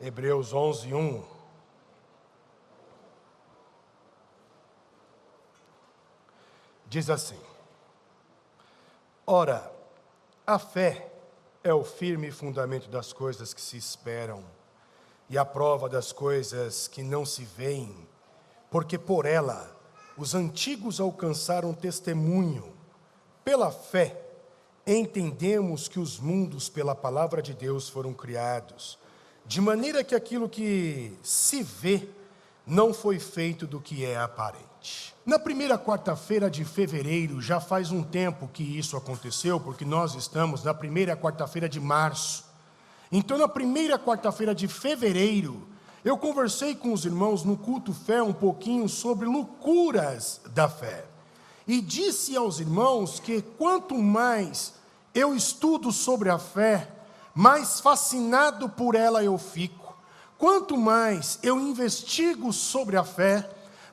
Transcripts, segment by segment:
Hebreus 11:1. Diz assim: ora, a fé é o firme fundamento das coisas que se esperam e a prova das coisas que não se veem, porque por ela os antigos alcançaram testemunho. Pela fé entendemos que os mundos pela palavra de Deus foram criados, de maneira que aquilo que se vê não foi feito do que é aparente. Na primeira quarta-feira de fevereiro, já faz um tempo que isso aconteceu, porque nós estamos na primeira quarta-feira de março. Então, na primeira quarta-feira de fevereiro, eu conversei com os irmãos no culto fé um pouquinho sobre loucuras da fé. E disse aos irmãos que quanto mais eu estudo sobre a fé, mais fascinado por ela eu fico. Quanto mais eu investigo sobre a fé,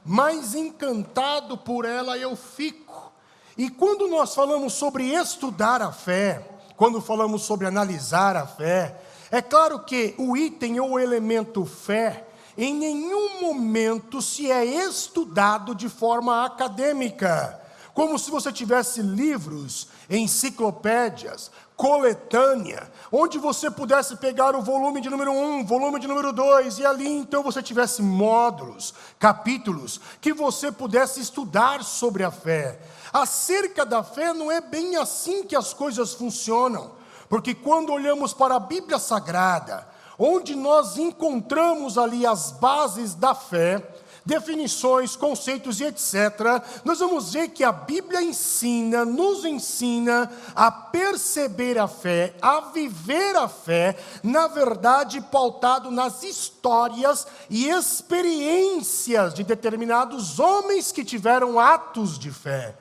mais encantado por ela eu fico. E quando nós falamos sobre estudar a fé, quando falamos sobre analisar a fé, é claro que o item ou o elemento fé, em nenhum momento se é estudado de forma acadêmica, como se você tivesse livros, enciclopédias, coletânea, onde você pudesse pegar o volume de número 1, volume de número 2, e ali então você tivesse módulos, capítulos, que você pudesse estudar sobre a fé. Acerca da fé, não é bem assim que as coisas funcionam, porque quando olhamos para a Bíblia Sagrada, onde nós encontramos ali as bases da fé, definições, conceitos e etc., nós vamos ver que a Bíblia nos ensina a perceber a fé, a viver a fé, na verdade pautado nas histórias e experiências de determinados homens que tiveram atos de fé.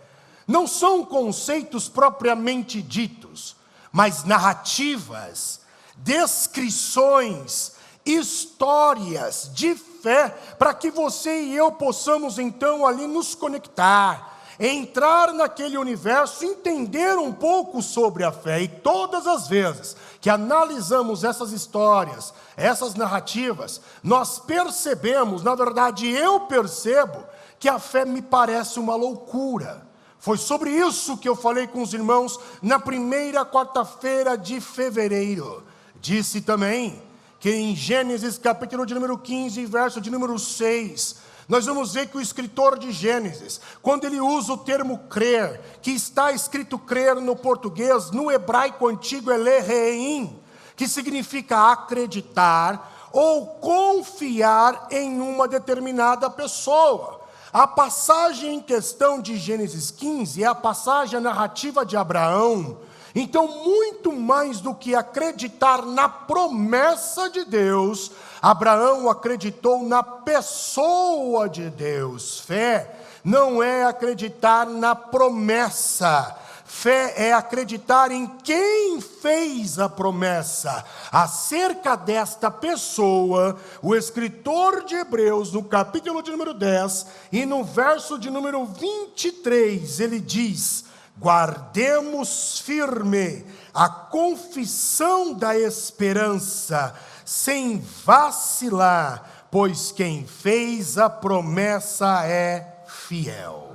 Não são conceitos propriamente ditos, mas narrativas, descrições, histórias de fé, para que você e eu possamos então ali nos conectar, entrar naquele universo, entender um pouco sobre a fé. E todas as vezes que analisamos essas histórias, essas narrativas, nós percebemos, na verdade eu percebo, que a fé me parece uma loucura. Foi sobre isso que eu falei com os irmãos na primeira quarta-feira de fevereiro. Disse também que em Gênesis capítulo de número 15, verso de número 6, nós vamos ver que o escritor de Gênesis, quando ele usa o termo crer, que está escrito crer no português, no hebraico antigo é leheim, que significa acreditar ou confiar em uma determinada pessoa. A passagem em questão de Gênesis 15 é a passagem narrativa de Abraão. Então, muito mais do que acreditar na promessa de Deus, Abraão acreditou na pessoa de Deus. Fé não é acreditar na promessa. Fé é acreditar em quem fez a promessa. Acerca desta pessoa, o escritor de Hebreus, no capítulo de número 10, e no verso de número 23, ele diz: guardemos firme a confissão da esperança, sem vacilar, pois quem fez a promessa é fiel.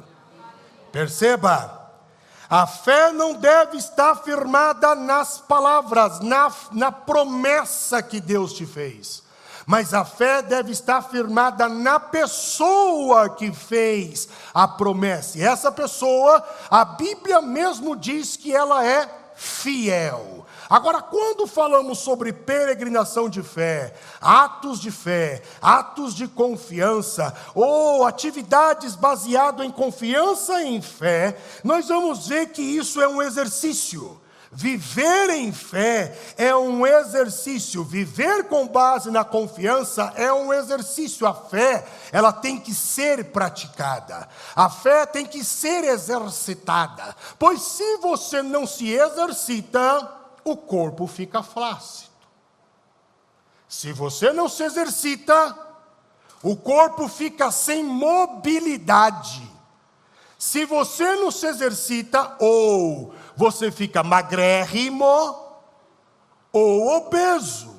Perceba, a fé não deve estar firmada nas palavras, na promessa que Deus te fez, mas a fé deve estar firmada na pessoa que fez a promessa. E essa pessoa, a Bíblia mesmo diz que ela é fiel. Agora, quando falamos sobre peregrinação de fé, atos de confiança, ou atividades baseadas em confiança e em fé, nós vamos ver que isso é um exercício. Viver em fé é um exercício. Viver com base na confiança é um exercício. A fé, ela tem que ser praticada. A fé tem que ser exercitada. Pois se você não se exercita, o corpo fica flácido. Se você não se exercita, o corpo fica sem mobilidade. Se você não se exercita, ou você fica magrérrimo ou obeso.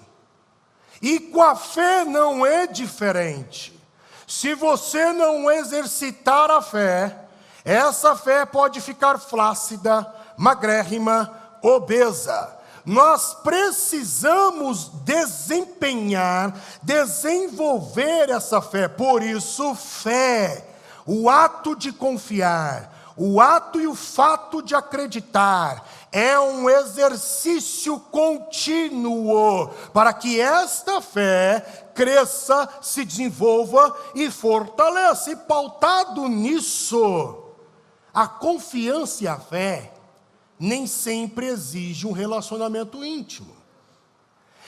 E com a fé não é diferente. Se você não exercitar a fé, essa fé pode ficar flácida, magrérrima, obesa. Nós precisamos desenvolver essa fé. Por isso, fé, o ato de confiar, o ato e o fato de acreditar, é um exercício contínuo para que esta fé cresça, se desenvolva e fortaleça. E pautado nisso, a confiança e a fé nem sempre exige um relacionamento íntimo.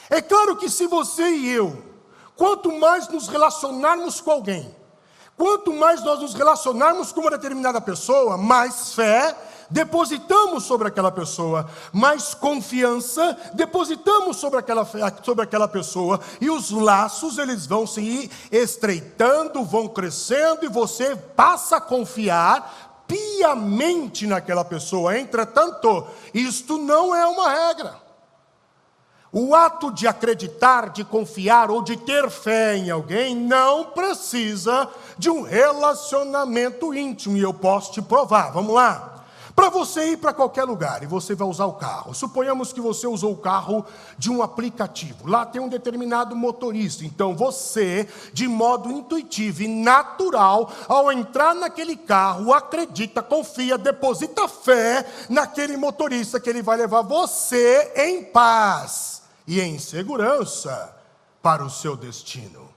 É claro que se você e eu, quanto mais nos relacionarmos com alguém, quanto mais nós nos relacionarmos com uma determinada pessoa, mais fé depositamos sobre aquela pessoa, mais confiança depositamos sobre aquela pessoa, e os laços eles vão se estreitando, vão crescendo, e você passa a confiar piamente naquela pessoa. Entretanto, isto não é uma regra. O ato de acreditar, de confiar ou de ter fé em alguém não precisa de um relacionamento íntimo, e eu posso te provar. Vamos lá. Para você ir para qualquer lugar e você vai usar o carro, suponhamos que você usou o carro de um aplicativo, lá tem um determinado motorista, então você, de modo intuitivo e natural, ao entrar naquele carro, acredita, confia, deposita fé naquele motorista, que ele vai levar você em paz e em segurança para o seu destino.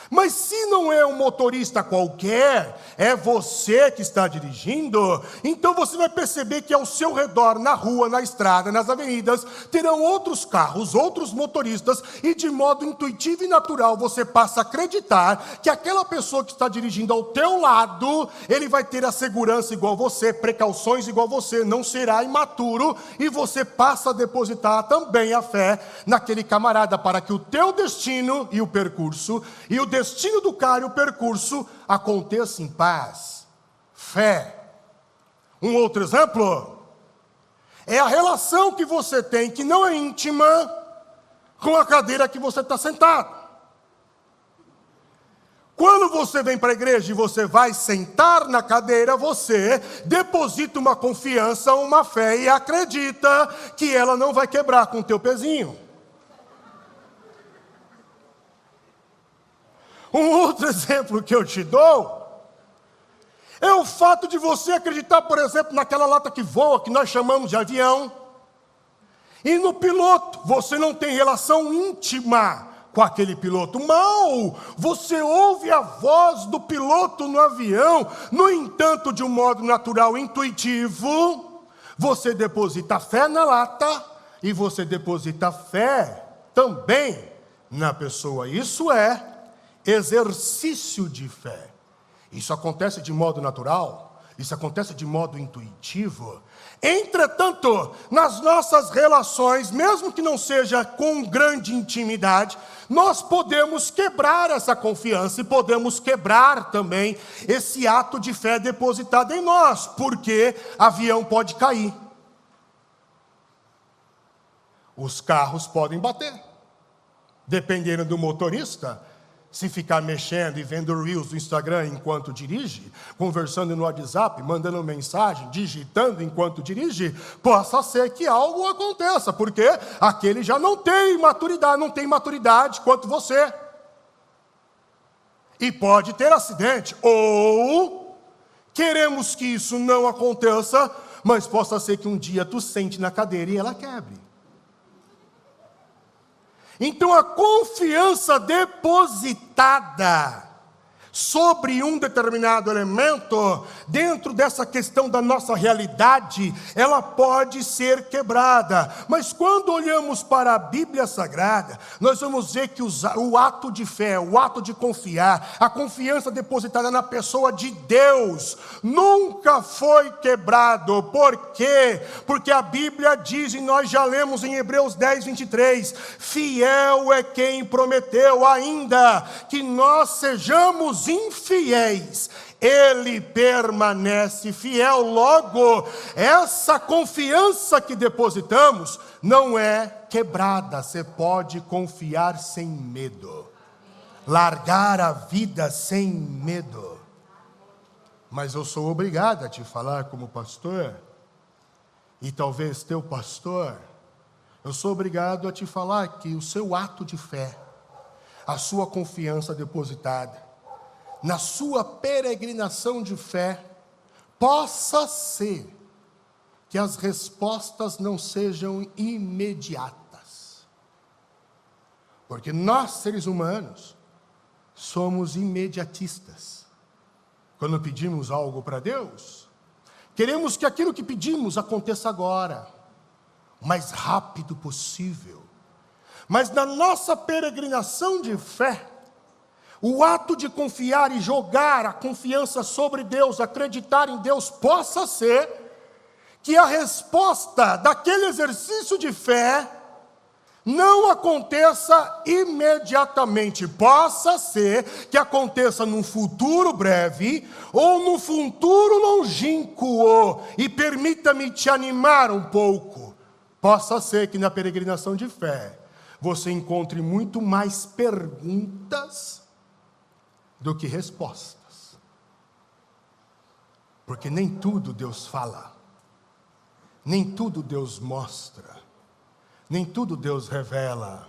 Mas se não é um motorista qualquer, é você que está dirigindo, então você vai perceber que ao seu redor, na rua, na estrada, nas avenidas, terão outros carros, outros motoristas, e de modo intuitivo e natural você passa a acreditar que aquela pessoa que está dirigindo ao teu lado, ele vai ter a segurança igual você, precauções igual você, não será imaturo, e você passa a depositar também a fé naquele camarada, para que o teu destino e o percurso, e o destino do carro e o percurso aconteça em paz. Fé. Um outro exemplo é a relação que você tem, que não é íntima, com a cadeira que você está sentado. Quando você vem para a igreja e você vai sentar na cadeira, você deposita uma confiança, uma fé, e acredita que ela não vai quebrar com o teu pezinho. Um outro exemplo que eu te dou é o fato de você acreditar, por exemplo, naquela lata que voa, que nós chamamos de avião, e no piloto. Você não tem relação íntima com aquele piloto. Mal, você ouve a voz do piloto no avião. No entanto, de um modo natural, intuitivo, você deposita fé na lata e você deposita fé também na pessoa. Isso é exercício de fé. Isso acontece de modo natural, isso acontece de modo intuitivo. Entretanto, nas nossas relações, mesmo que não seja com grande intimidade, nós podemos quebrar essa confiança e podemos quebrar também esse ato de fé depositado em nós, porque avião pode cair, os carros podem bater, dependendo do motorista. Se ficar mexendo e vendo reels do Instagram enquanto dirige, conversando no WhatsApp, mandando mensagem, digitando enquanto dirige, possa ser que algo aconteça, porque aquele já não tem maturidade quanto você. E pode ter acidente. Ou queremos que isso não aconteça, mas possa ser que um dia tu sente na cadeira e ela quebre. Então a confiança depositada sobre um determinado elemento, dentro dessa questão da nossa realidade, ela pode ser quebrada. Mas quando olhamos para a Bíblia Sagrada, nós vamos ver que o ato de fé, o ato de confiar, a confiança depositada na pessoa de Deus, nunca foi quebrado. Por quê? Porque a Bíblia diz, e nós já lemos em Hebreus 10, 23, fiel é quem prometeu, ainda que nós sejamos infiéis, Ele permanece fiel. Logo, essa confiança que depositamos não é quebrada. Você pode confiar sem medo, largar a vida sem medo. Mas eu sou obrigado a te falar como pastor, e talvez teu pastor, eu sou obrigado a te falar que o seu ato de fé, a sua confiança depositada, na sua peregrinação de fé, possa ser que as respostas não sejam imediatas. Porque nós, seres humanos, somos imediatistas. Quando pedimos algo para Deus, queremos que aquilo que pedimos aconteça agora, o mais rápido possível. Mas na nossa peregrinação de fé, o ato de confiar e jogar a confiança sobre Deus, acreditar em Deus, possa ser que a resposta daquele exercício de fé não aconteça imediatamente. Possa ser que aconteça num futuro breve ou num futuro longínquo. E permita-me te animar um pouco. Possa ser que na peregrinação de fé você encontre muito mais perguntas do que respostas. Porque nem tudo Deus fala, nem tudo Deus mostra, nem tudo Deus revela.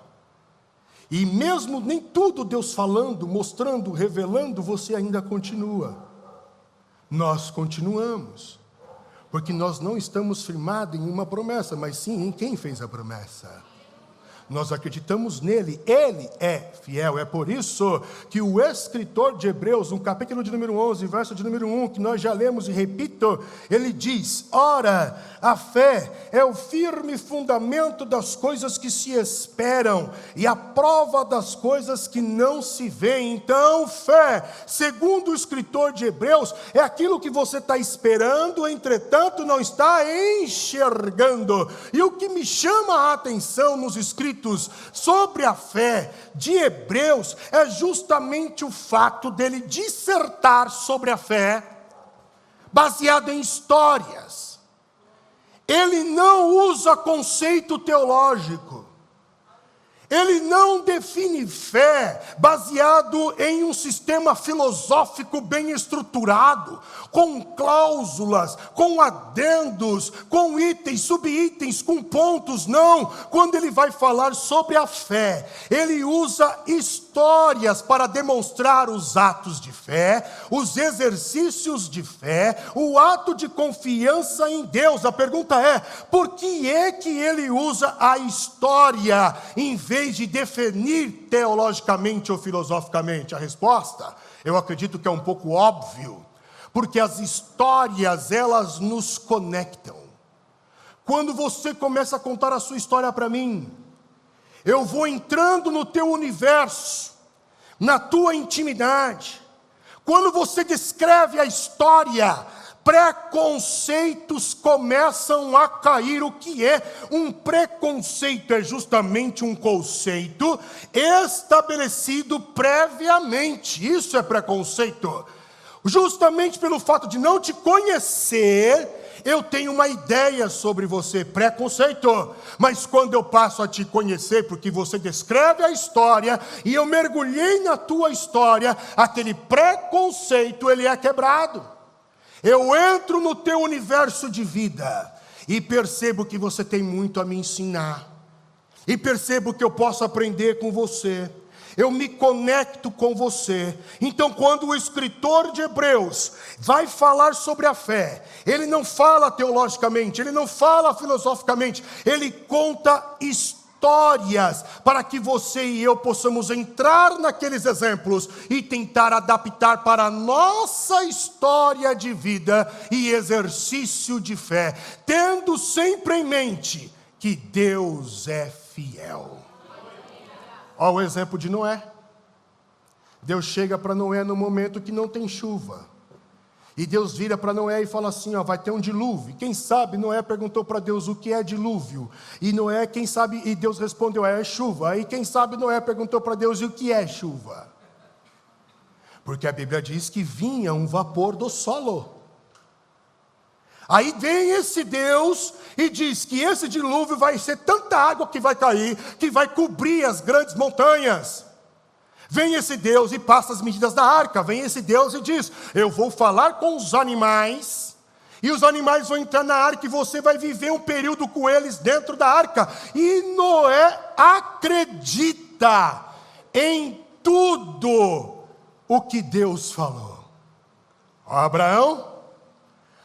E mesmo nem tudo Deus falando, mostrando, revelando, você ainda continua. Nós continuamos. Porque nós não estamos firmados em uma promessa, mas sim em quem fez a promessa. Nós acreditamos nele, ele é fiel. É por isso que o escritor de Hebreus, no capítulo de número 11, verso de número 1, que nós já lemos e repito, ele diz: ora, a fé é o firme fundamento das coisas que se esperam e a prova das coisas que não se veem. Então, fé, segundo o escritor de Hebreus, é aquilo que você está esperando, entretanto não está enxergando. E o que me chama a atenção nos escritos sobre a fé de Hebreus é justamente o fato dele dissertar sobre a fé baseado em histórias. Ele não usa conceito teológico. Ele não define fé baseado em um sistema filosófico bem estruturado, com cláusulas, com adendos, com itens, subitens, com pontos. Não, quando ele vai falar sobre a fé, ele usa histórias para demonstrar os atos de fé, os exercícios de fé, o ato de confiança em Deus. A pergunta é, por que é que ele usa a história em vez de definir teologicamente ou filosoficamente? A resposta, eu acredito que é um pouco óbvio, porque as histórias, elas nos conectam. Quando você começa a contar a sua história para mim, eu vou entrando no teu universo, na tua intimidade. Quando você descreve a história, preconceitos começam a cair. O que é um preconceito? É justamente um conceito estabelecido previamente. Isso é preconceito. Justamente pelo fato de não te conhecer, eu tenho uma ideia sobre você, preconceito. Mas quando eu passo a te conhecer, porque você descreve a história, e eu mergulhei na tua história, aquele preconceito, ele é quebrado. Eu entro no teu universo de vida e percebo que você tem muito a me ensinar. E percebo que eu posso aprender com você. Eu me conecto com você. Então, quando o escritor de Hebreus vai falar sobre a fé, ele não fala teologicamente, ele não fala filosoficamente, ele conta histórias para que você e eu possamos entrar naqueles exemplos e tentar adaptar para a nossa história de vida e exercício de fé, tendo sempre em mente que Deus é fiel. Olha o exemplo de Noé. Deus chega para Noé no momento que não tem chuva. E Deus vira para Noé e fala assim, vai ter um dilúvio. Quem sabe Noé perguntou para Deus o que é dilúvio. E Noé, quem sabe, e Deus respondeu, é chuva. Aí quem sabe Noé perguntou para Deus o que é chuva. Porque a Bíblia diz que vinha um vapor do solo. Aí vem esse Deus e diz que esse dilúvio vai ser tanta água que vai cair, que vai cobrir as grandes montanhas. Vem esse Deus e passa as medidas da arca. Vem esse Deus e diz: eu vou falar com os animais, e os animais vão entrar na arca, e você vai viver um período com eles dentro da arca. E Noé acredita em tudo o que Deus falou.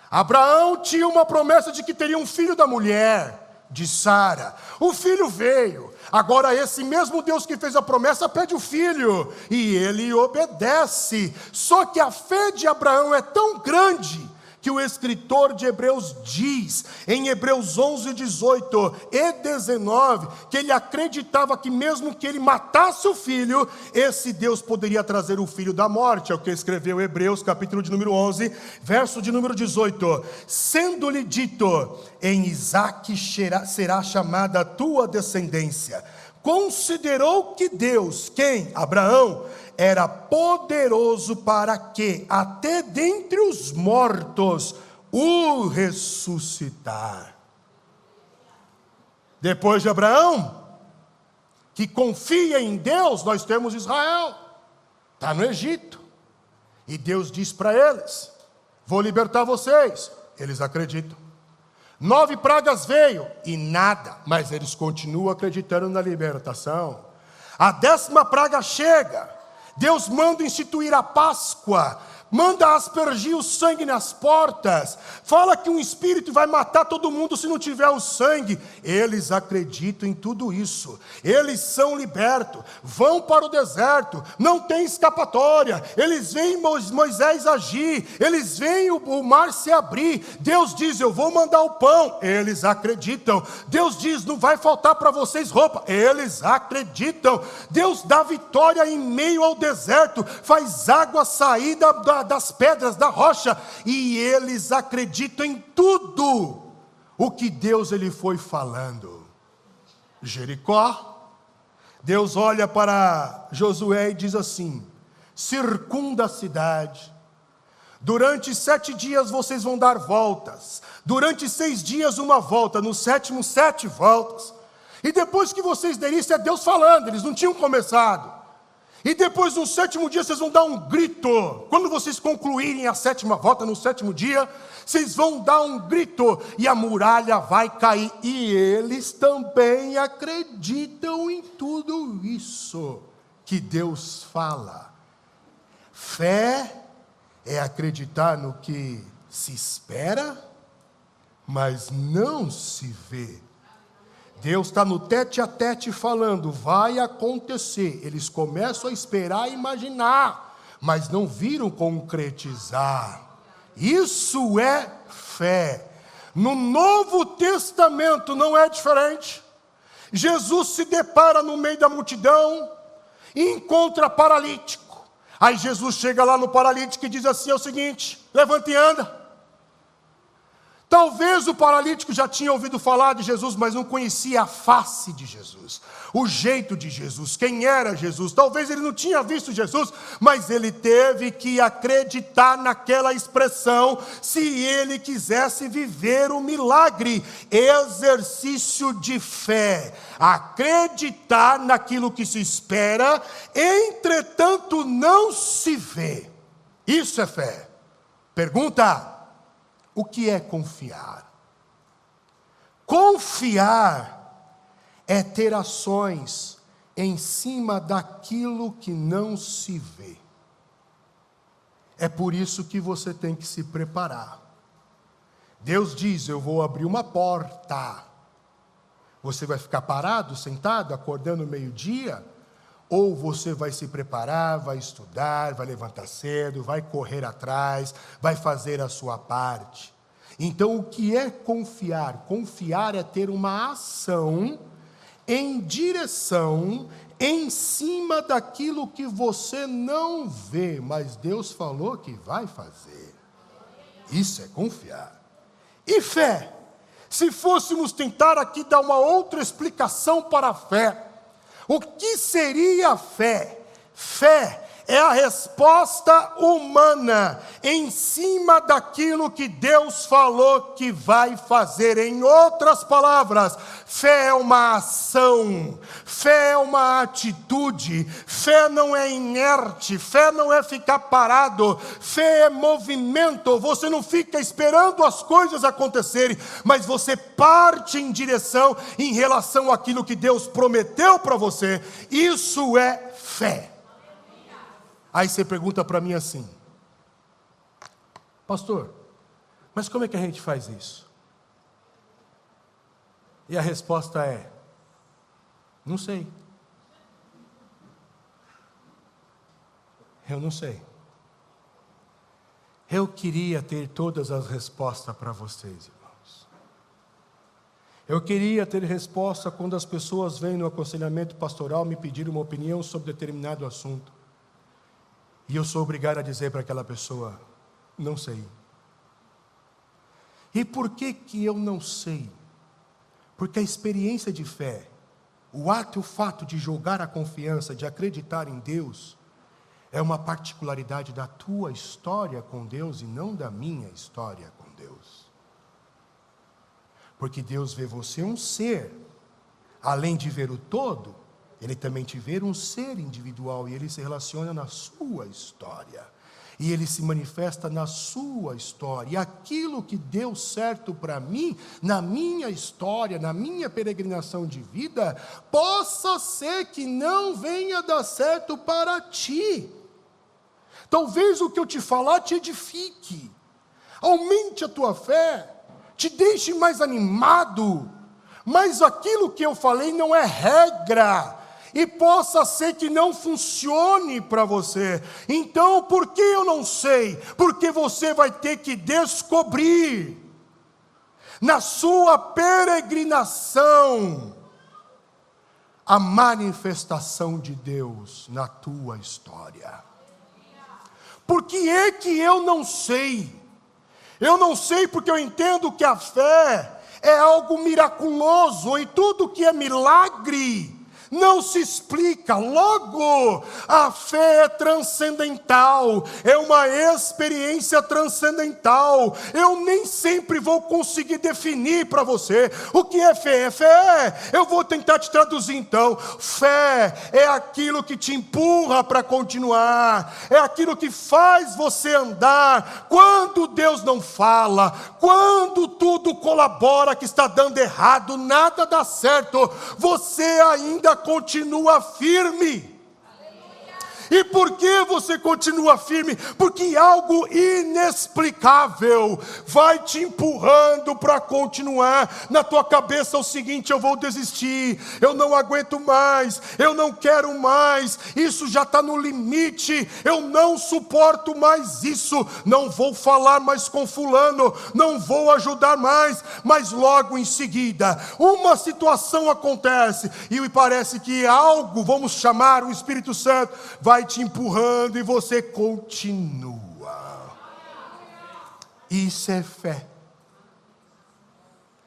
Abraão tinha uma promessa de que teria um filho da mulher, de Sara. O filho veio. Agora esse mesmo Deus que fez a promessa pede o filho, e ele obedece. Só que a fé de Abraão é tão grande que o escritor de Hebreus diz, em Hebreus 11, 18 e 19, que ele acreditava que mesmo que ele matasse o filho, esse Deus poderia trazer o filho da morte. É o que escreveu Hebreus, capítulo de número 11, verso de número 18. Sendo-lhe dito: em Isaque será chamada a tua descendência. Considerou que Deus, quem? Abraão, era poderoso para que, até dentre os mortos, o ressuscitar. Depois de Abraão, que confia em Deus, nós temos Israel. Está no Egito. E Deus diz para eles: vou libertar vocês. Eles acreditam. 9 pragas veio e nada, mas eles continuam acreditando na libertação. A 10ª praga chega. Deus manda instituir a Páscoa, manda aspergir o sangue nas portas, fala que um espírito vai matar todo mundo se não tiver o sangue. Eles acreditam em tudo isso, eles são libertos, vão para o deserto, não tem escapatória. Eles veem Moisés agir, eles veem o mar se abrir. Deus diz: eu vou mandar o pão. Eles acreditam. Deus diz: não vai faltar para vocês roupa. Eles acreditam. Deus dá vitória em meio ao deserto, faz água sair das pedras, da rocha, e eles acreditam em tudo o que Deus ele foi falando. Jericó, Deus olha para Josué e diz assim: circunda a cidade, durante 7 dias vocês vão dar voltas, durante 6 dias uma volta, no 7º 7 voltas, e depois que vocês derem, isso é Deus falando, eles não tinham começado. E depois no 7º dia vocês vão dar um grito. Quando vocês concluírem a 7ª volta, no 7º dia, vocês vão dar um grito e a muralha vai cair. E eles também acreditam em tudo isso que Deus fala. Fé é acreditar no que se espera, mas não se vê. Deus está no tete a tete falando: vai acontecer. Eles começam a esperar e imaginar, mas não viram concretizar. Isso é fé. No Novo Testamento não é diferente. Jesus se depara no meio da multidão e encontra paralítico. Aí Jesus chega lá no paralítico e diz assim: é o seguinte, levanta e anda. Talvez o paralítico já tinha ouvido falar de Jesus, mas não conhecia a face de Jesus, o jeito de Jesus, quem era Jesus. Talvez ele não tinha visto Jesus, mas ele teve que acreditar naquela expressão, se ele quisesse viver o milagre. Exercício de fé, acreditar naquilo que se espera, entretanto não se vê. Isso é fé. Pergunta: o que é confiar? Confiar é ter ações em cima daquilo que não se vê. É por isso que você tem que se preparar. Deus diz: eu vou abrir uma porta. Você vai ficar parado, sentado, acordando meio-dia? Ou você vai se preparar, vai estudar, vai levantar cedo, vai correr atrás, vai fazer a sua parte. Então, o que é confiar? Confiar é ter uma ação em direção, em cima daquilo que você não vê, mas Deus falou que vai fazer. Isso é confiar. E fé? Se fôssemos tentar aqui dar uma outra explicação para a fé, o que seria fé? Fé é a resposta humana em cima daquilo que Deus falou que vai fazer. Em outras palavras, fé é uma ação, fé é uma atitude, fé não é inerte, fé não é ficar parado, fé é movimento. Você não fica esperando as coisas acontecerem, mas você parte em direção em relação àquilo que Deus prometeu para você. Isso é fé. Aí você pergunta para mim assim: pastor, mas como é que a gente faz isso? E a resposta é: não sei. Eu não sei. Eu queria ter todas as respostas para vocês, irmãos. Eu queria ter resposta quando as pessoas vêm no aconselhamento pastoral me pedir uma opinião sobre determinado assunto. E eu sou obrigado a dizer para aquela pessoa: não sei. E por que eu não sei? Porque a experiência de fé, o ato e o fato de jogar a confiança, de acreditar em Deus, é uma particularidade da tua história com Deus e não da minha história com Deus. Porque Deus vê você um ser, além de ver o todo, Ele também te vê um ser individual e Ele se relaciona na sua história. E Ele se manifesta na sua história. E aquilo que deu certo para mim, na minha história, na minha peregrinação de vida, possa ser que não venha dar certo para ti. Talvez o que eu te falar te edifique, aumente a tua fé, te deixe mais animado. Mas aquilo que eu falei não é regra. E possa ser que não funcione para você. Então, por que eu não sei? Porque você vai ter que descobrir, na sua peregrinação, a manifestação de Deus na tua história. Por que é que eu não sei? Eu não sei porque eu entendo que a fé é algo miraculoso, e tudo que é milagre não se explica. Logo, a fé é transcendental, é uma experiência transcendental. Eu nem sempre vou conseguir definir para você o que é fé. Fé, eu vou tentar te traduzir então. Fé é aquilo que te empurra para continuar, é aquilo que faz você andar quando Deus não fala, quando tudo colabora que está dando errado, nada dá certo, você ainda continua firme. E por que você continua firme? Porque algo inexplicável vai te empurrando para continuar. Na tua cabeça é o seguinte: eu vou desistir, eu não aguento mais, eu não quero mais, isso já está no limite, eu não suporto mais isso, não vou falar mais com fulano, não vou ajudar mais. Mas logo em seguida, uma situação acontece, e me parece que algo, vamos chamar o Espírito Santo, vai te empurrando e você continua. Isso é fé.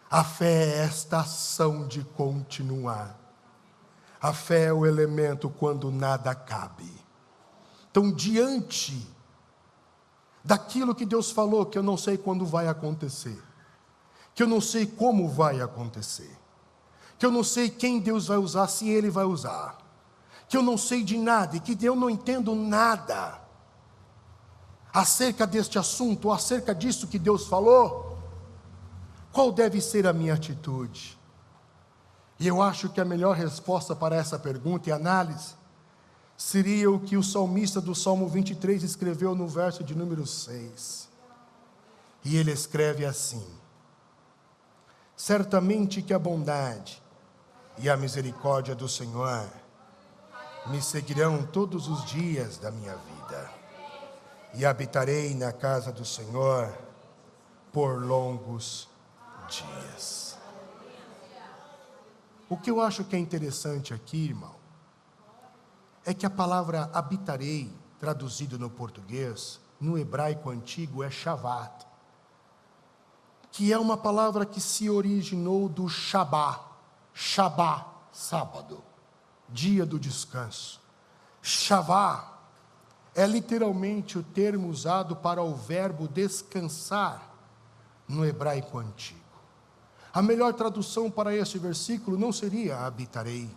A fé é esta ação de continuar. A fé é o elemento quando nada cabe. Então, diante daquilo que Deus falou, que eu não sei quando vai acontecer, que eu não sei como vai acontecer, que eu não sei quem Deus vai usar, se Ele vai usar, que eu não sei de nada e que eu não entendo nada acerca deste assunto, ou acerca disso que Deus falou, qual deve ser a minha atitude? E eu acho que a melhor resposta para essa pergunta e análise seria o que o salmista do Salmo 23 escreveu no verso de número 6. E ele escreve assim: certamente que a bondade e a misericórdia do Senhor me seguirão todos os dias da minha vida, e habitarei na casa do Senhor por longos dias. O que eu acho que é interessante aqui, irmão, é que a palavra habitarei, traduzido no português, no hebraico antigo é shavat, que é uma palavra que se originou do Shabá, sábado, dia do descanso. Shavá é literalmente o termo usado para o verbo descansar no hebraico antigo. A melhor tradução para este versículo não seria habitarei,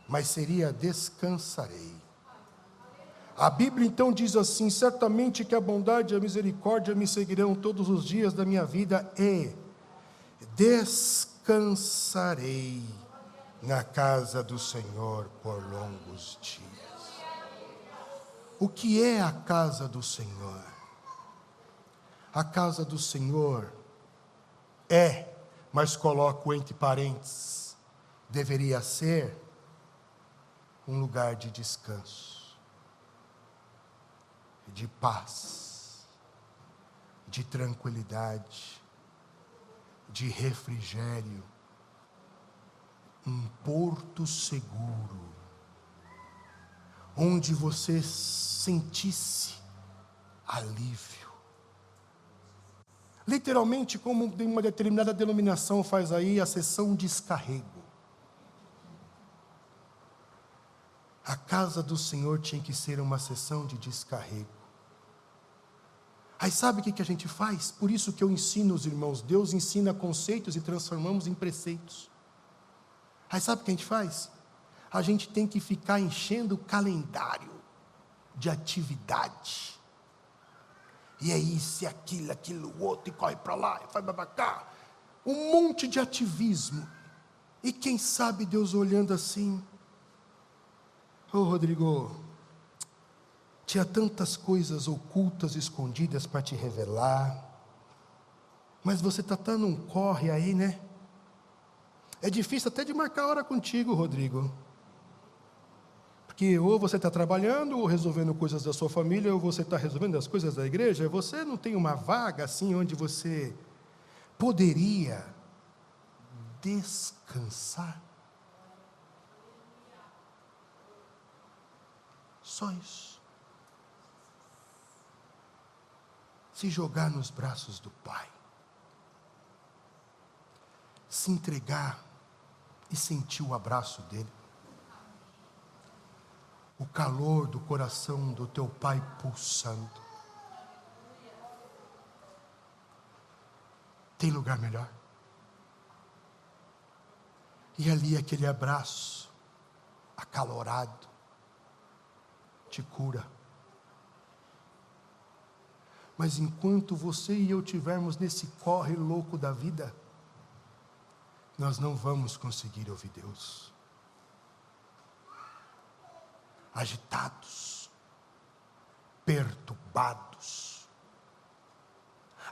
mas seria descansarei. A Bíblia então diz assim: certamente que a bondade e a misericórdia me seguirão todos os dias da minha vida e descansarei na casa do Senhor por longos dias. O que é a casa do Senhor? A casa do Senhor é, mas coloco entre parênteses, deveria ser um lugar de descanso, de paz, de tranquilidade, de refrigério, um porto seguro, onde você sentisse alívio. Literalmente, como uma determinada denominação faz aí, a sessão descarrego. A casa do Senhor tinha que ser uma sessão de descarrego. Aí sabe o que a gente faz? Por isso que eu ensino os irmãos, Deus ensina conceitos e transformamos em preceitos. Aí sabe o que a gente faz? A gente tem que ficar enchendo o calendário de atividade. E é isso, e aquilo, outro, e corre para lá, e vai para cá. Um monte de ativismo. E quem sabe Deus olhando assim: ô Rodrigo, tinha tantas coisas ocultas, escondidas para te revelar, mas você está tão num corre aí, né? É difícil até de marcar hora contigo, Rodrigo. Porque ou você está trabalhando, ou resolvendo coisas da sua família, ou você está resolvendo as coisas da igreja. Você não tem uma vaga assim, onde você poderia descansar? Só isso. Se jogar nos braços do Pai. Se entregar e sentir o abraço dele. O calor do coração do teu Pai pulsando. Tem lugar melhor? E ali aquele abraço acalorado te cura. Mas enquanto você e eu estivermos nesse corre louco da vida, nós não vamos conseguir ouvir Deus. Agitados, perturbados,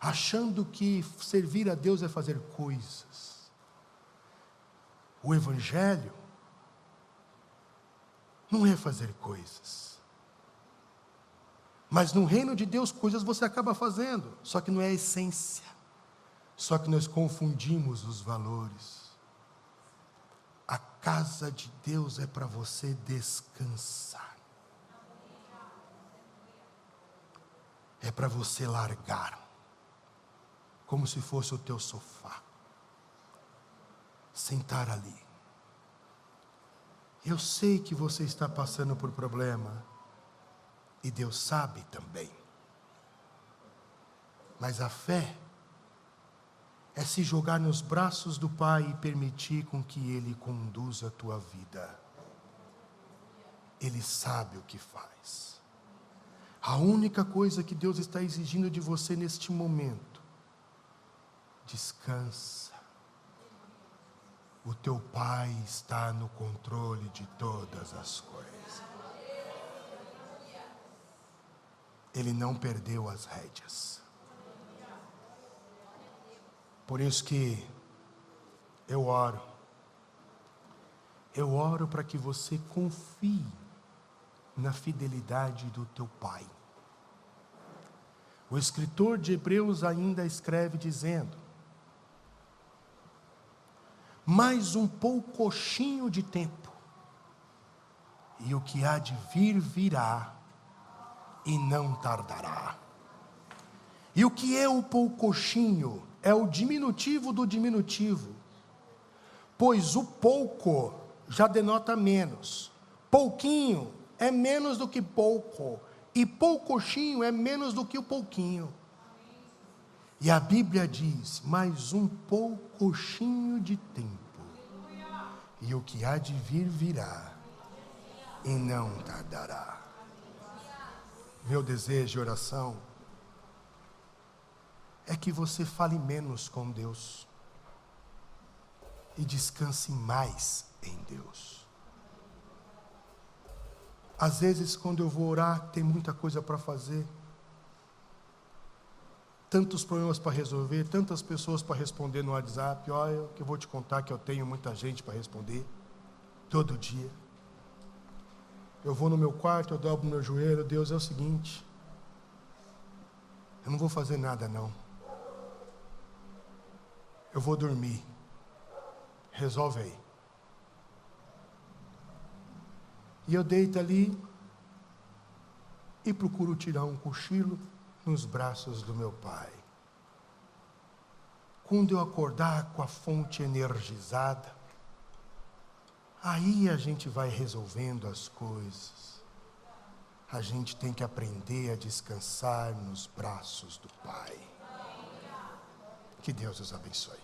achando que servir a Deus é fazer coisas. O Evangelho não é fazer coisas. Mas no reino de Deus, coisas você acaba fazendo, só que não é a essência. Só que nós confundimos os valores. A casa de Deus é para você descansar. É para você largar, como se fosse o teu sofá. Sentar ali. Eu sei que você está passando por problema, e Deus sabe também. Mas a fé é se jogar nos braços do Pai e permitir com que Ele conduza a tua vida. Ele sabe o que faz. A única coisa que Deus está exigindo de você neste momento: descansa. O teu Pai está no controle de todas as coisas. Ele não perdeu as rédeas. Por isso que eu oro para que você confie na fidelidade do teu Pai. O escritor de Hebreus ainda escreve dizendo: mais um poucochinho de tempo, e o que há de vir virá, e não tardará. E o que é o poucochinho? É o diminutivo do diminutivo, pois o pouco já denota menos. Pouquinho é menos do que pouco, E poucochinho é menos do que o pouquinho. E a Bíblia diz, mais um poucochinho de tempo. E o que há de vir, virá. E não tardará. Meu desejo e oração é que você fale menos com Deus e descanse mais em Deus. Às vezes, quando eu vou orar, tem muita coisa para fazer, tantos problemas para resolver, tantas pessoas para responder no WhatsApp. Olha, que eu vou te contar que eu tenho muita gente para responder, todo dia. Eu vou no meu quarto, eu dobro meu joelho. Deus, é o seguinte, eu não vou fazer nada não. Eu vou dormir. Resolve aí. E eu deito ali e procuro tirar um cochilo nos braços do meu Pai. Quando eu acordar com a fonte energizada, aí a gente vai resolvendo as coisas. A gente tem que aprender a descansar nos braços do Pai. Que Deus os abençoe.